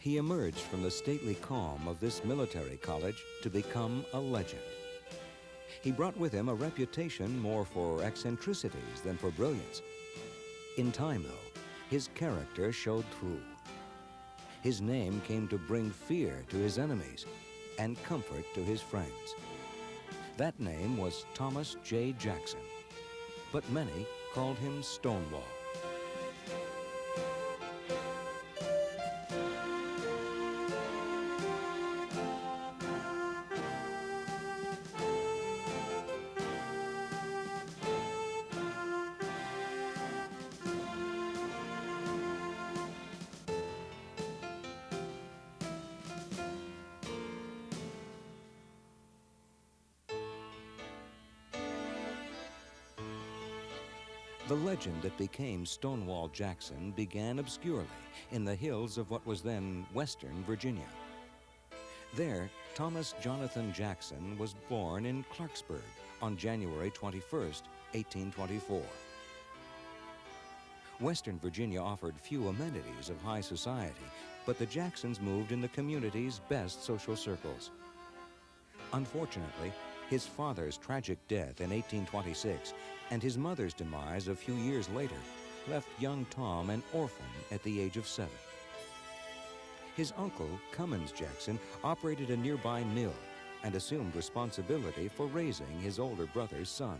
He emerged from the stately calm of this military college to become a legend. He brought with him a reputation more for eccentricities than for brilliance. In time, though, his character showed through. His name came to bring fear to his enemies and comfort to his friends. That name was Thomas J. Jackson, but many called him Stonewall. The legend that became Stonewall Jackson began obscurely in the hills of what was then Western Virginia. There, Thomas Jonathan Jackson was born in Clarksburg on January 21st, 1824. Western Virginia offered few amenities of high society, but the Jacksons moved in the community's best social circles. Unfortunately, his father's tragic death in 1826 and his mother's demise a few years later left young Tom an orphan at the age of 7. His uncle, Cummins Jackson, operated a nearby mill and assumed responsibility for raising his older brother's son.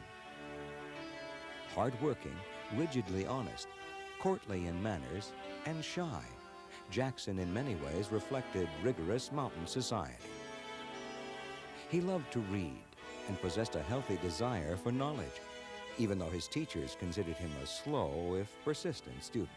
Hard-working, rigidly honest, courtly in manners, and shy, Jackson in many ways reflected rigorous mountain society. He loved to read and possessed a healthy desire for knowledge, even though his teachers considered him a slow, if persistent, student.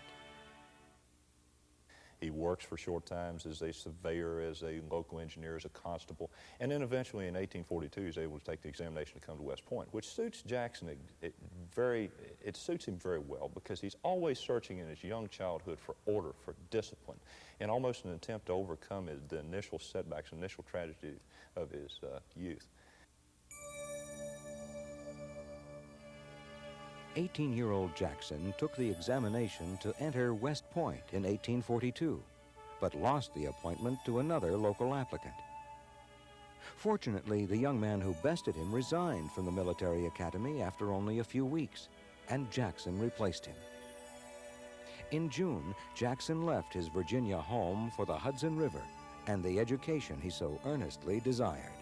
He works for short times as a surveyor, as a local engineer, as a constable, and then eventually in 1842 he's able to take the examination to come to West Point, which suits Jackson it suits him very well because he's always searching in his young childhood for order, for discipline, and almost an attempt to overcome the initial setbacks, initial tragedy of his youth. 18-year-old Jackson took the examination to enter West Point in 1842, but lost the appointment to another local applicant. Fortunately, the young man who bested him resigned from the military academy after only a few weeks, and Jackson replaced him. In June, Jackson left his Virginia home for the Hudson River and the education he so earnestly desired.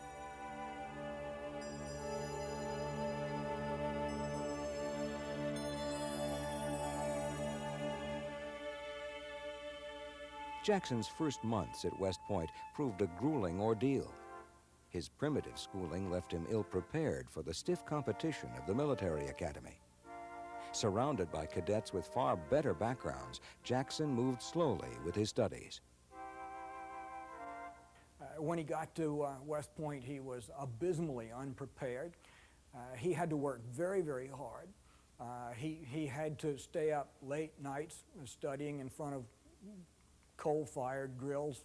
Jackson's first months at West Point proved a grueling ordeal. His primitive schooling left him ill-prepared for the stiff competition of the military academy. Surrounded by cadets with far better backgrounds, Jackson moved slowly with his studies. When he got to West Point, he was abysmally unprepared. He had to work very, very hard. He had to stay up late nights studying in front of coal-fired grills,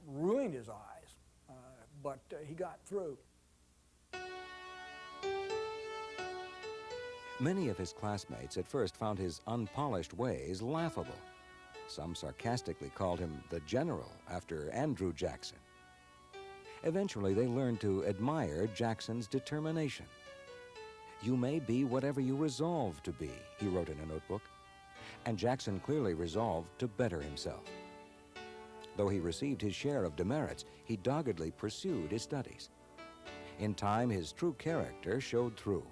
ruined his eyes, but he got through. Many of his classmates at first found his unpolished ways laughable. Some sarcastically called him the General after Andrew Jackson. Eventually, they learned to admire Jackson's determination. "You may be whatever you resolve to be," he wrote in a notebook. And Jackson clearly resolved to better himself. Though he received his share of demerits, he doggedly pursued his studies. In time, his true character showed through.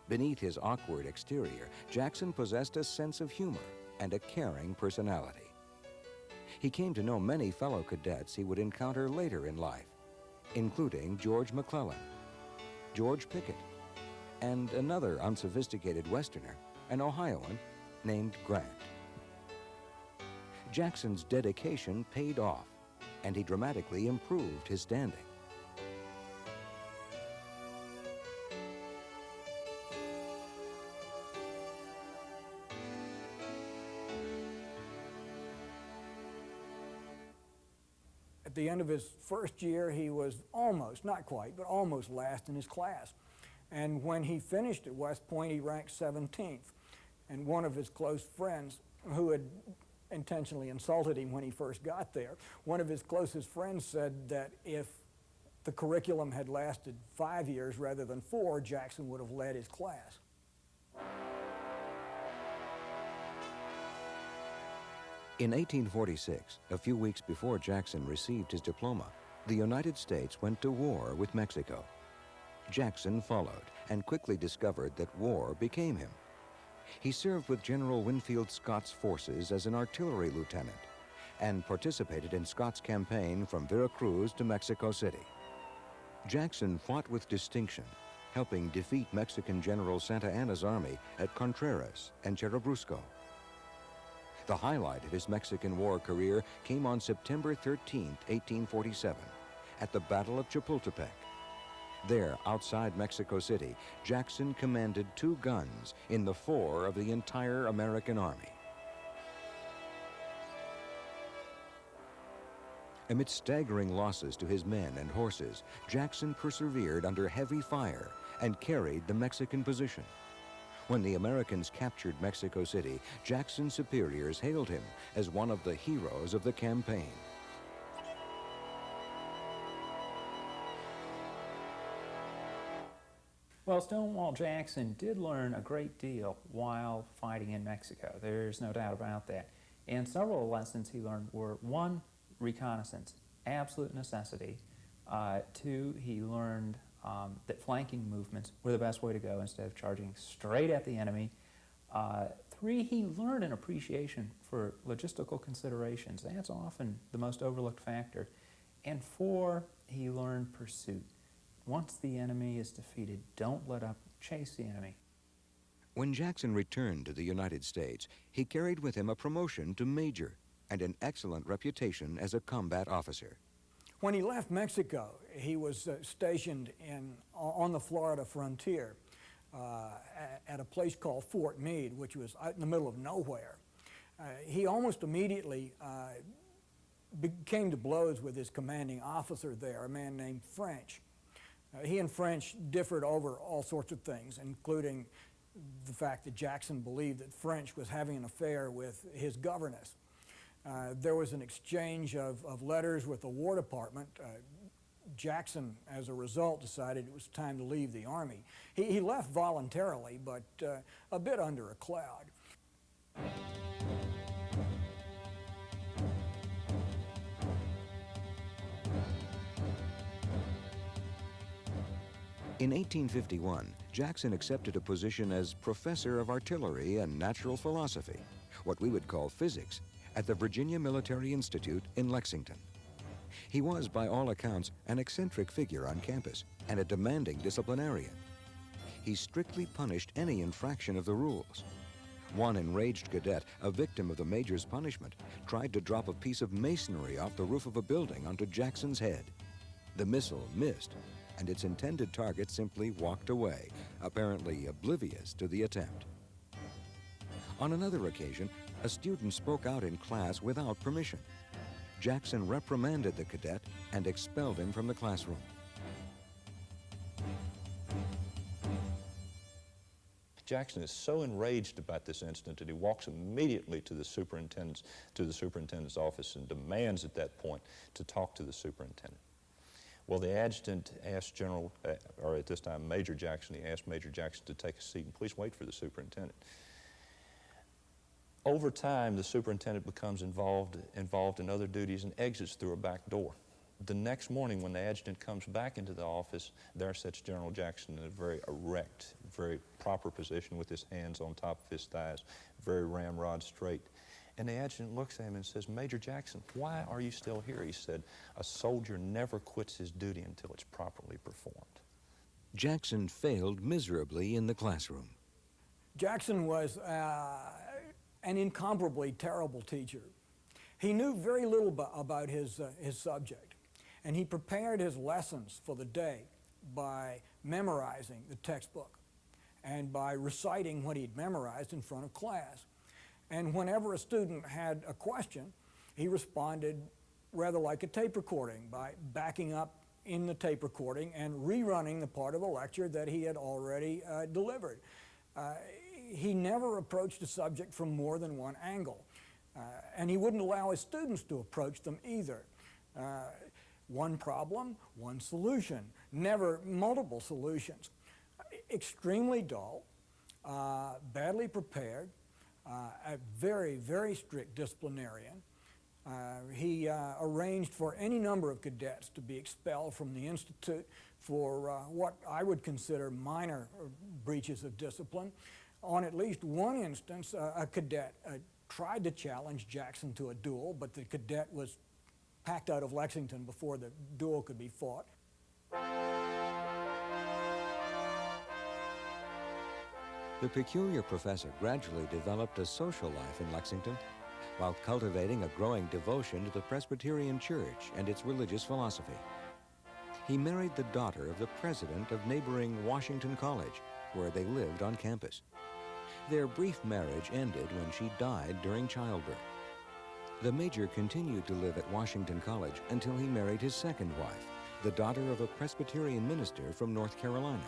Beneath his awkward exterior, Jackson possessed a sense of humor and a caring personality. He came to know many fellow cadets he would encounter later in life, including George McClellan, George Pickett, and another unsophisticated Westerner, an Ohioan named Grant. Jackson's dedication paid off, and he dramatically improved his standing. At the end of his first year, he was almost, not quite, but almost last in his class. And when he finished at West Point, he ranked 17th. And one of his close friends, who had intentionally insulted him when he first got there. One of his closest friends said that if the curriculum had lasted 5 years rather than 4, Jackson would have led his class. In 1846, a few weeks before Jackson received his diploma, the United States went to war with Mexico. Jackson followed and quickly discovered that war became him. He served with General Winfield Scott's forces as an artillery lieutenant and participated in Scott's campaign from Veracruz to Mexico City. Jackson fought with distinction, helping defeat Mexican General Santa Anna's army at Contreras and Churubusco. The highlight of his Mexican War career came on September 13, 1847, at the Battle of Chapultepec. There, outside Mexico City, Jackson commanded 2 guns in the fore of the entire American army. Amid staggering losses to his men and horses, Jackson persevered under heavy fire and carried the Mexican position. When the Americans captured Mexico City, Jackson's superiors hailed him as one of the heroes of the campaign. Well, Stonewall Jackson did learn a great deal while fighting in Mexico. There's no doubt about that. And several of the lessons he learned were, 1, reconnaissance, absolute necessity. 2, he learned that flanking movements were the best way to go instead of charging straight at the enemy. 3, he learned an appreciation for logistical considerations. That's often the most overlooked factor. And 4, he learned pursuit. Once the enemy is defeated, don't let up, chase the enemy. When Jackson returned to the United States, he carried with him a promotion to major and an excellent reputation as a combat officer. When he left Mexico, he was stationed on the Florida frontier at a place called Fort Meade, which was out in the middle of nowhere. He almost immediately came to blows with his commanding officer there, a man named French. He and French differed over all sorts of things, including the fact that Jackson believed that French was having an affair with his governess. There was an exchange of letters with the War Department. Jackson, as a result, decided it was time to leave the Army. He left voluntarily, but a bit under a cloud. In 1851, Jackson accepted a position as professor of artillery and natural philosophy, what we would call physics, at the Virginia Military Institute in Lexington. He was, by all accounts, an eccentric figure on campus and a demanding disciplinarian. He strictly punished any infraction of the rules. One enraged cadet, a victim of the major's punishment, tried to drop a piece of masonry off the roof of a building onto Jackson's head. The missile missed, and its intended target simply walked away, apparently oblivious to the attempt. On another occasion, a student spoke out in class without permission. Jackson reprimanded the cadet and expelled him from the classroom. Jackson is so enraged about this incident that he walks immediately to the superintendent's office and demands at that point to talk to the superintendent. Well, the adjutant asked or at this time Major Jackson, he asked Major Jackson to take a seat and please wait for the superintendent. Over time, the superintendent becomes involved in other duties and exits through a back door. The next morning, when the adjutant comes back into the office, there sits General Jackson in a very erect, very proper position with his hands on top of his thighs, very ramrod straight. And the adjutant looks at him and says, "Major Jackson, why are you still here?" He said, "A soldier never quits his duty until it's properly performed." Jackson failed miserably in the classroom. Jackson was an incomparably terrible teacher. He knew very little about his subject, and he prepared his lessons for the day by memorizing the textbook and by reciting what he'd memorized in front of class. And whenever a student had a question, he responded rather like a tape recording by backing up in the tape recording and rerunning the part of the lecture that he had already delivered. He never approached a subject from more than one angle. And he wouldn't allow his students to approach them either. One problem, one solution, never multiple solutions. Extremely dull, badly prepared, a very, very strict disciplinarian. He arranged for any number of cadets to be expelled from the Institute for what I would consider minor breaches of discipline. On at least one instance, a cadet tried to challenge Jackson to a duel, but the cadet was packed out of Lexington before the duel could be fought. The peculiar professor gradually developed a social life in Lexington while cultivating a growing devotion to the Presbyterian Church and its religious philosophy. He married the daughter of the president of neighboring Washington College, where they lived on campus. Their brief marriage ended when she died during childbirth. The major continued to live at Washington College until he married his second wife, the daughter of a Presbyterian minister from North Carolina.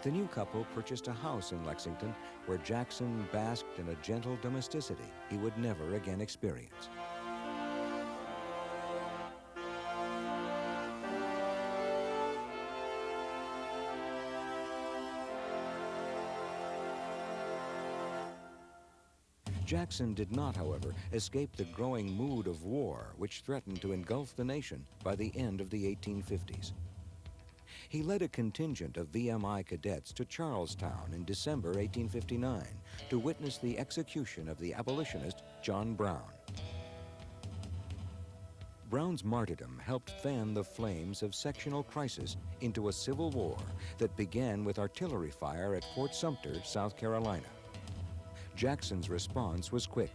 The new couple purchased a house in Lexington where Jackson basked in a gentle domesticity he would never again experience. Jackson did not, however, escape the growing mood of war which threatened to engulf the nation by the end of the 1850s. He led a contingent of VMI cadets to Charlestown in December 1859 to witness the execution of the abolitionist John Brown. Brown's martyrdom helped fan the flames of sectional crisis into a civil war that began with artillery fire at Fort Sumter, South Carolina. Jackson's response was quick.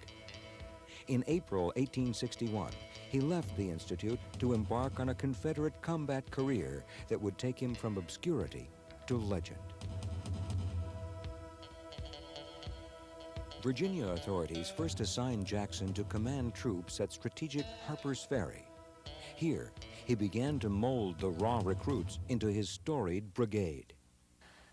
In April 1861, he left the Institute to embark on a Confederate combat career that would take him from obscurity to legend. Virginia authorities first assigned Jackson to command troops at strategic Harper's Ferry. Here, he began to mold the raw recruits into his storied brigade.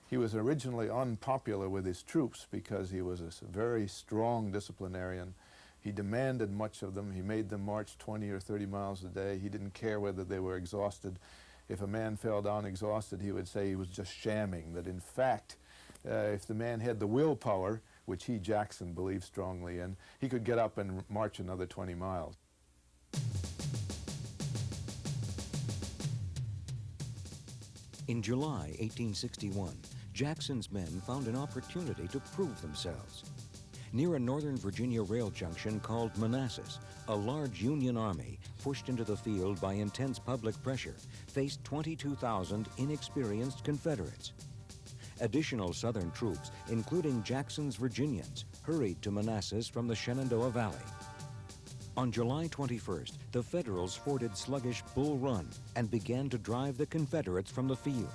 He was originally unpopular with his troops because he was a very strong disciplinarian. He demanded much of them. He made them march 20 or 30 miles a day. He didn't care whether they were exhausted. If a man fell down exhausted, he would say he was just shamming, that in fact, if the man had the willpower, which he, Jackson, believed strongly in, he could get up and march another 20 miles. In July 1861, Jackson's men found an opportunity to prove themselves. Near a northern Virginia rail junction called Manassas, a large Union army, pushed into the field by intense public pressure, faced 22,000 inexperienced Confederates. Additional Southern troops, including Jackson's Virginians, hurried to Manassas from the Shenandoah Valley. On July 21st, the Federals forded sluggish Bull Run and began to drive the Confederates from the field.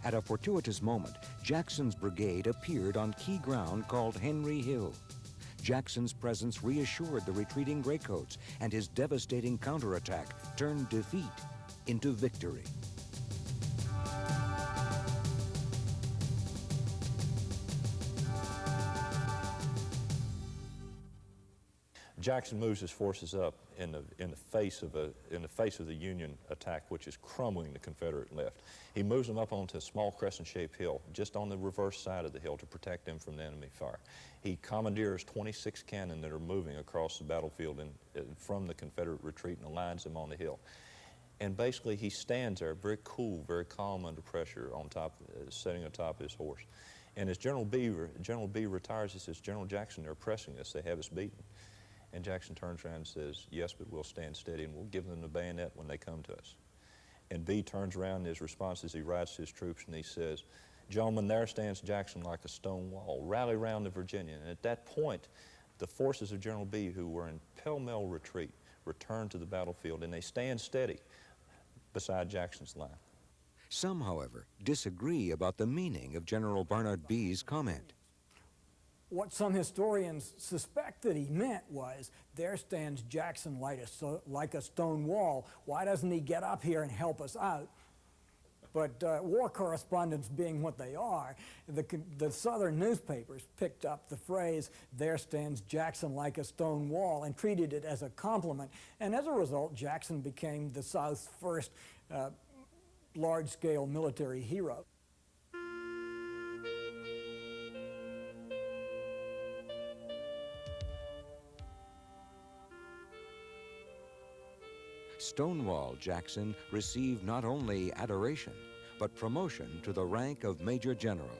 At a fortuitous moment, Jackson's brigade appeared on key ground called Henry Hill. Jackson's presence reassured the retreating Graycoats, and his devastating counterattack turned defeat into victory. Jackson moves his forces up in the face of the Union attack, which is crumbling the Confederate left. He moves them up onto a small crescent-shaped hill, just on the reverse side of the hill, to protect them from the enemy fire. He commandeers 26 cannon that are moving across the battlefield from the Confederate retreat and aligns them on the hill. And basically, he stands there, very cool, very calm under pressure, on top, sitting atop his horse. And as General B retires, he says, "General Jackson, they're pressing us. They have us beaten." And Jackson turns around and says, "Yes, but we'll stand steady and we'll give them the bayonet when they come to us." And B turns around, and his response is he rides to his troops and he says, "Gentlemen, there stands Jackson like a stone wall. Rally round the Virginian." And at that point, the forces of General B, who were in pell-mell retreat, return to the battlefield, and they stand steady beside Jackson's line. Some, however, disagree about the meaning of General Barnard Bee's comment. What some historians suspect that he meant was, there stands Jackson like a stone wall. Why doesn't he get up here and help us out? But war correspondents being what they are, the Southern newspapers picked up the phrase, "There stands Jackson like a stone wall," and treated it as a compliment. And as a result, Jackson became the South's first large-scale military hero. Stonewall Jackson received not only adoration, but promotion to the rank of Major General.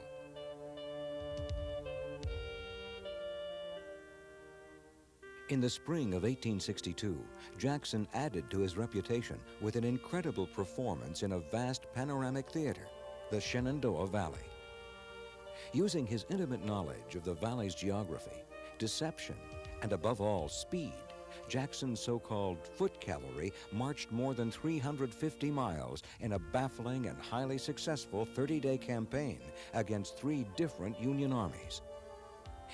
In the spring of 1862, Jackson added to his reputation with an incredible performance in a vast panoramic theater, the Shenandoah Valley. Using his intimate knowledge of the valley's geography, deception, and above all, speed, Jackson's so-called foot cavalry marched more than 350 miles in a baffling and highly successful 30-day campaign against 3 different Union armies.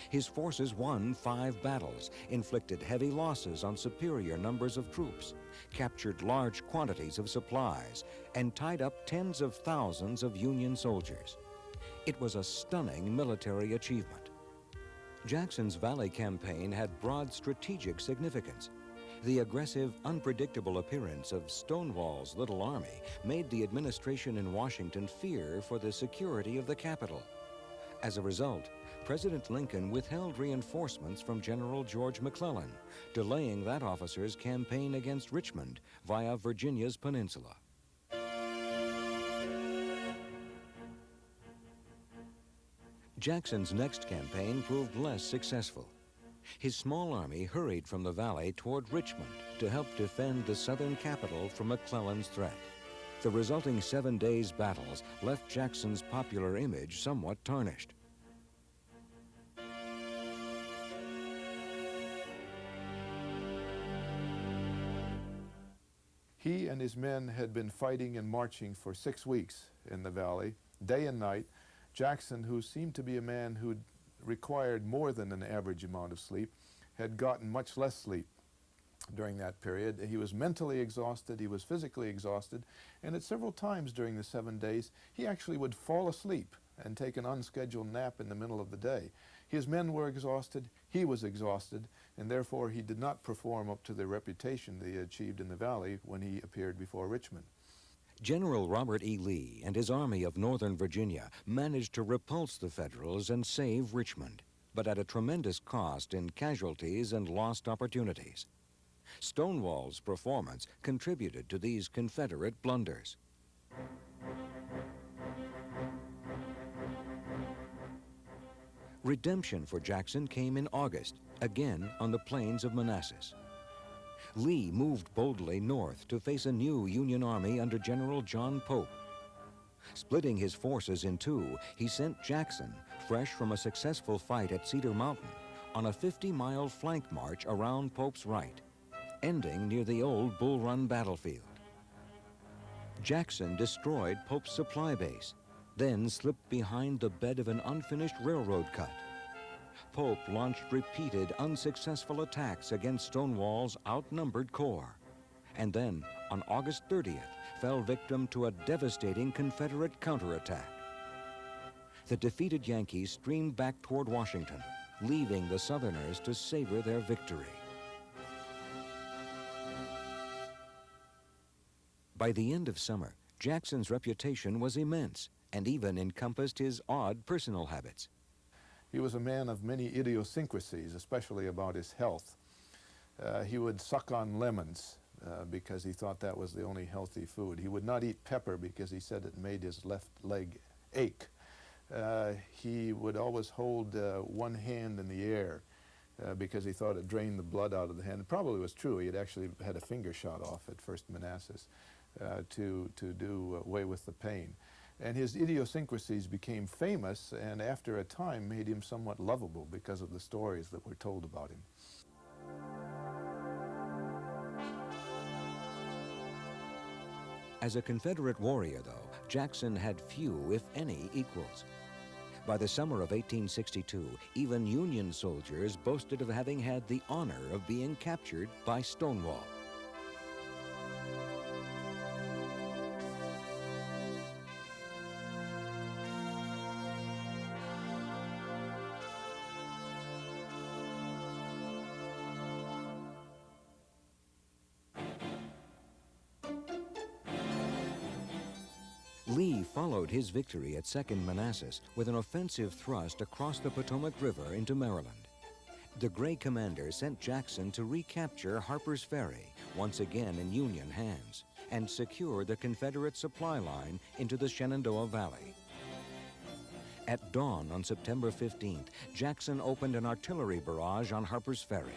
His forces won 5 battles, inflicted heavy losses on superior numbers of troops, captured large quantities of supplies, and tied up tens of thousands of Union soldiers. It was a stunning military achievement. Jackson's Valley campaign had broad strategic significance. The aggressive, unpredictable appearance of Stonewall's little army made the administration in Washington fear for the security of the capital. As a result, President Lincoln withheld reinforcements from General George McClellan, delaying that officer's campaign against Richmond via Virginia's peninsula. Jackson's next campaign proved less successful. His small army hurried from the valley toward Richmond to help defend the southern capital from McClellan's threat. The resulting 7 days' battles left Jackson's popular image somewhat tarnished. He and his men had been fighting and marching for 6 weeks in the valley, day and night. Jackson, who seemed to be a man who required more than an average amount of sleep, had gotten much less sleep during that period. He was mentally exhausted, he was physically exhausted, and at several times during the 7 days, he actually would fall asleep and take an unscheduled nap in the middle of the day. His men were exhausted, he was exhausted, and therefore he did not perform up to the reputation that he achieved in the valley when he appeared before Richmond. General Robert E. Lee and his Army of Northern Virginia managed to repulse the Federals and save Richmond, but at a tremendous cost in casualties and lost opportunities. Stonewall's performance contributed to these Confederate blunders. Redemption for Jackson came in August, again on the plains of Manassas. Lee moved boldly north to face a new Union army under General John Pope. Splitting his forces in 2, he sent Jackson, fresh from a successful fight at Cedar Mountain, on a 50-mile flank march around Pope's right, ending near the old Bull Run battlefield. Jackson destroyed Pope's supply base, then slipped behind the bed of an unfinished railroad cut. Pope launched repeated unsuccessful attacks against Stonewall's outnumbered corps, and then, on August 30th, fell victim to a devastating Confederate counterattack. The defeated Yankees streamed back toward Washington, leaving the Southerners to savor their victory. By the end of summer, Jackson's reputation was immense and even encompassed his odd personal habits. He was a man of many idiosyncrasies, especially about his health. He would suck on lemons because he thought that was the only healthy food. He would not eat pepper because he said it made his left leg ache. He would always hold one hand in the air because he thought it drained the blood out of the hand. It probably was true. He had actually had a finger shot off at First Manassas to do away with the pain. And his idiosyncrasies became famous and after a time made him somewhat lovable because of the stories that were told about him. As a Confederate warrior, though, Jackson had few, if any, equals. By the summer of 1862, even Union soldiers boasted of having had the honor of being captured by Stonewall. Lee followed his victory at 2nd Manassas with an offensive thrust across the Potomac River into Maryland. The Gray commander sent Jackson to recapture Harper's Ferry, once again in Union hands, and secure the Confederate supply line into the Shenandoah Valley. At dawn on September 15th, Jackson opened an artillery barrage on Harper's Ferry.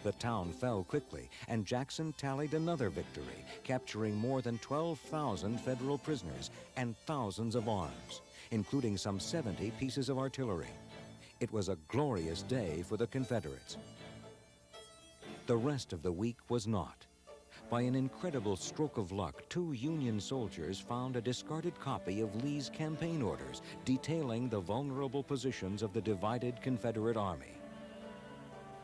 The town fell quickly, and Jackson tallied another victory, capturing more than 12,000 Federal prisoners and thousands of arms, including some 70 pieces of artillery. It was a glorious day for the Confederates. The rest of the week was not. By an incredible stroke of luck, 2 Union soldiers found a discarded copy of Lee's campaign orders detailing the vulnerable positions of the divided Confederate Army.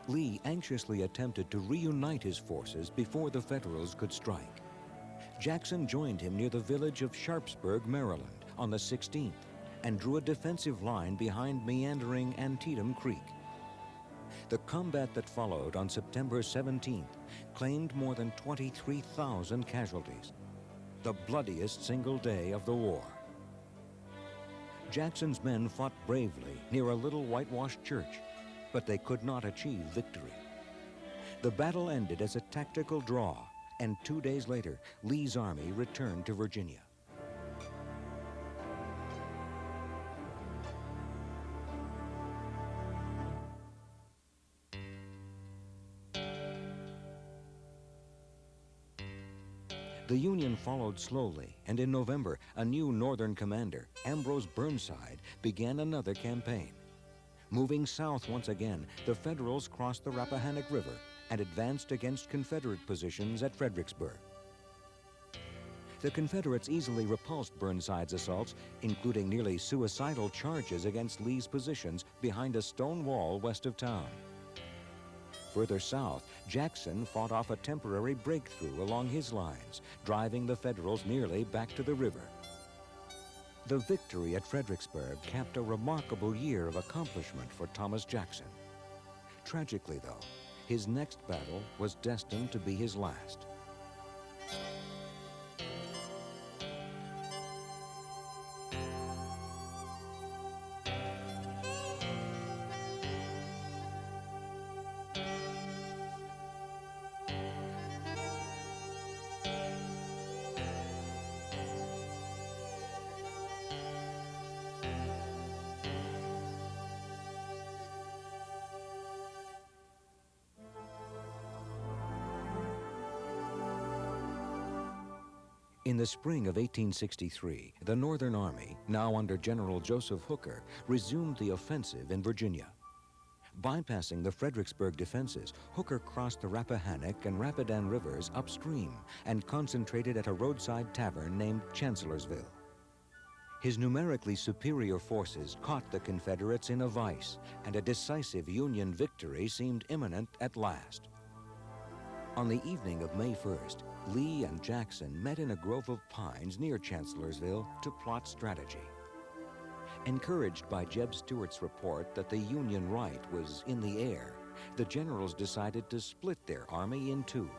Lee anxiously attempted to reunite his forces before the Federals could strike. Jackson joined him near the village of Sharpsburg, Maryland, on the 16th, and drew a defensive line behind meandering Antietam Creek. The combat that followed on September 17th claimed more than 23,000 casualties, the bloodiest single day of the war. Jackson's men fought bravely near a little whitewashed church, but they could not achieve victory. The battle ended as a tactical draw, and 2 days later, Lee's army returned to Virginia. The Union followed slowly, and in November, a new Northern commander, Ambrose Burnside, began another campaign. Moving south once again, the Federals crossed the Rappahannock River and advanced against Confederate positions at Fredericksburg. The Confederates easily repulsed Burnside's assaults, including nearly suicidal charges against Lee's positions behind a stone wall west of town. Further south, Jackson fought off a temporary breakthrough along his lines, driving the Federals nearly back to the river. The victory at Fredericksburg capped a remarkable year of accomplishment for Thomas Jackson. Tragically, though, his next battle was destined to be his last. In the spring of 1863, the Northern Army, now under General Joseph Hooker, resumed the offensive in Virginia. Bypassing the Fredericksburg defenses, Hooker crossed the Rappahannock and Rapidan rivers upstream and concentrated at a roadside tavern named Chancellorsville. His numerically superior forces caught the Confederates in a vice, and a decisive Union victory seemed imminent at last. On the evening of May 1st, Lee and Jackson met in a grove of pines near Chancellorsville to plot strategy. Encouraged by Jeb Stuart's report that the Union right was in the air, the generals decided to split their army in two.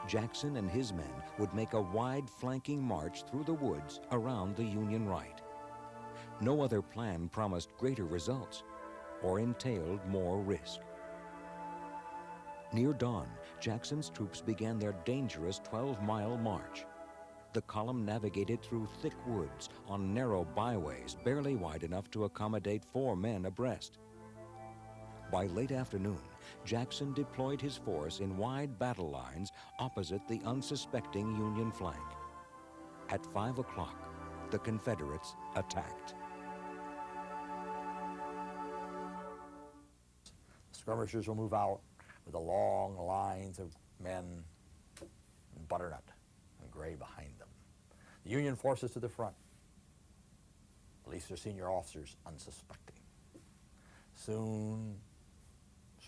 Jackson and his men would make a wide flanking march through the woods around the Union right. No other plan promised greater results or entailed more risk. Near dawn, Jackson's troops began their dangerous 12-mile march. The column navigated through thick woods on narrow byways barely wide enough to accommodate 4 men abreast. By late afternoon, Jackson deployed his force in wide battle lines opposite the unsuspecting Union flank. At 5 o'clock, the Confederates attacked. Skirmishers will move out with the long lines of men in butternut and gray behind them. The Union forces to the front, at least their senior officers unsuspecting. Soon,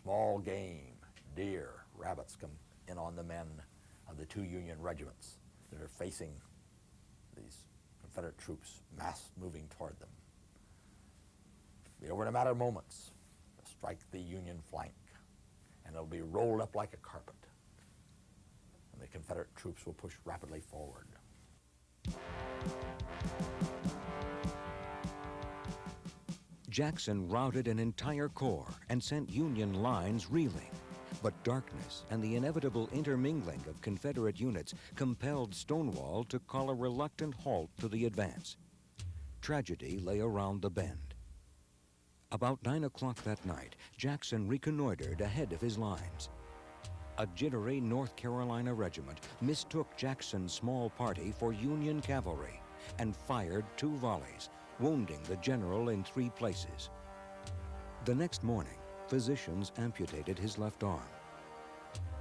small game, deer, rabbits come in on the men of the 2 Union regiments that are facing these Confederate troops, mass moving toward them. It'll be over in a matter of moments. They'll strike the Union flank, and it'll be rolled up like a carpet. And the Confederate troops will push rapidly forward. Jackson routed an entire corps and sent Union lines reeling. But darkness and the inevitable intermingling of Confederate units compelled Stonewall to call a reluctant halt to the advance. Tragedy lay around the bend. About 9 o'clock that night, Jackson reconnoitered ahead of his lines. A jittery North Carolina regiment mistook Jackson's small party for Union cavalry and fired 2 volleys, wounding the general in 3 places. The next morning, physicians amputated his left arm.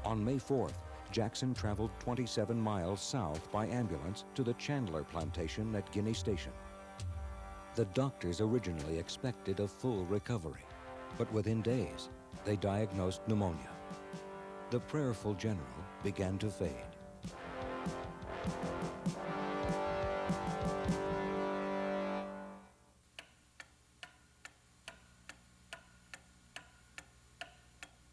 On May 4th, Jackson traveled 27 miles south by ambulance to the Chandler plantation at Guinea Station. The doctors originally expected a full recovery, but within days, they diagnosed pneumonia. The prayerful general began to fade.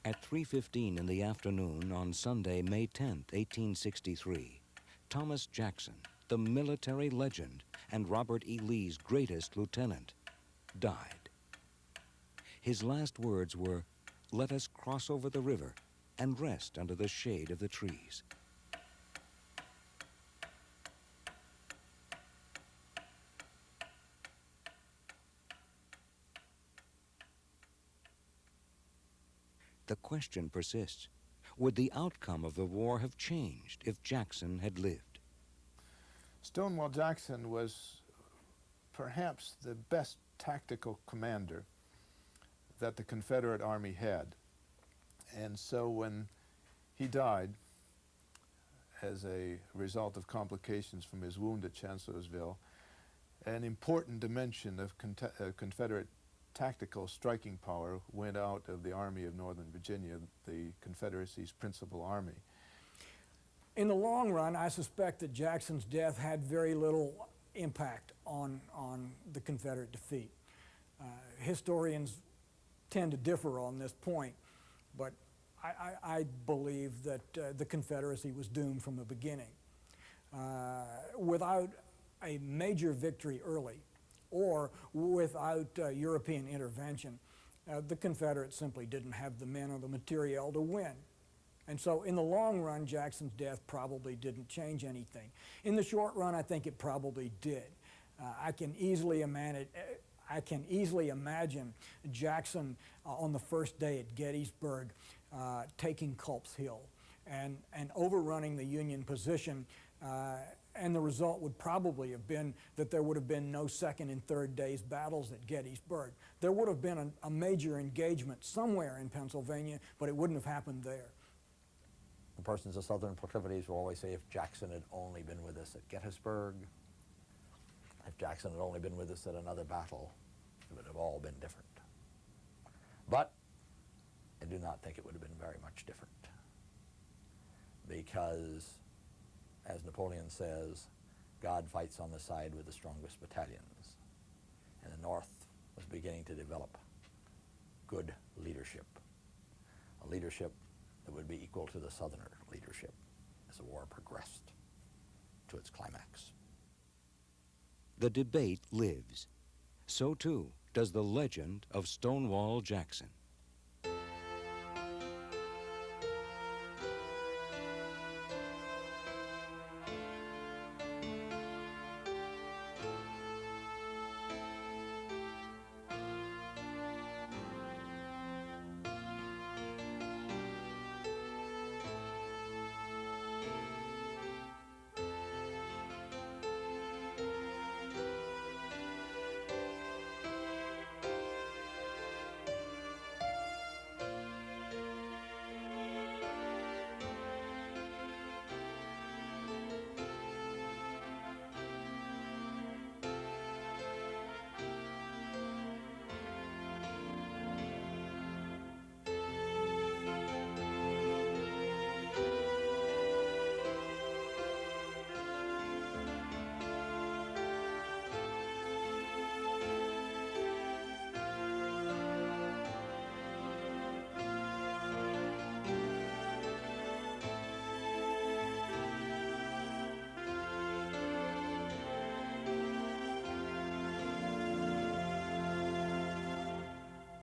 At 3:15 in the afternoon on Sunday, May 10, 1863, Thomas Jackson, the military legend and Robert E. Lee's greatest lieutenant, died. His last words were, "Let us cross over the river and rest under the shade of the trees." The question persists. Would the outcome of the war have changed if Jackson had lived? Stonewall Jackson was perhaps the best tactical commander that the Confederate Army had. And so when he died as a result of complications from his wound at Chancellorsville, an important dimension of Confederate tactical striking power went out of the Army of Northern Virginia, the Confederacy's principal army. In the long run, I suspect that Jackson's death had very little impact on the Confederate defeat. Historians tend to differ on this point, but I believe that the Confederacy was doomed from the beginning. Without a major victory early, or without European intervention, the Confederates simply didn't have the men or the materiel to win. And so in the long run, Jackson's death probably didn't change anything. In the short run, I think it probably did. I can easily imagine Jackson on the first day at Gettysburg taking Culp's Hill and overrunning the Union position, and the result would probably have been that there would have been no second and third days battles at Gettysburg. There would have been a major engagement somewhere in Pennsylvania, but it wouldn't have happened there. The persons of Southern proclivities will always say, if Jackson had only been with us at Gettysburg, if Jackson had only been with us at another battle, it would have all been different. But I do not think it would have been very much different, because, as Napoleon says, God fights on the side with the strongest battalions. And the North was beginning to develop good leadership, a leadership that would be equal to the Southerner leadership as the war progressed to its climax. The debate lives. So too does the legend of Stonewall Jackson.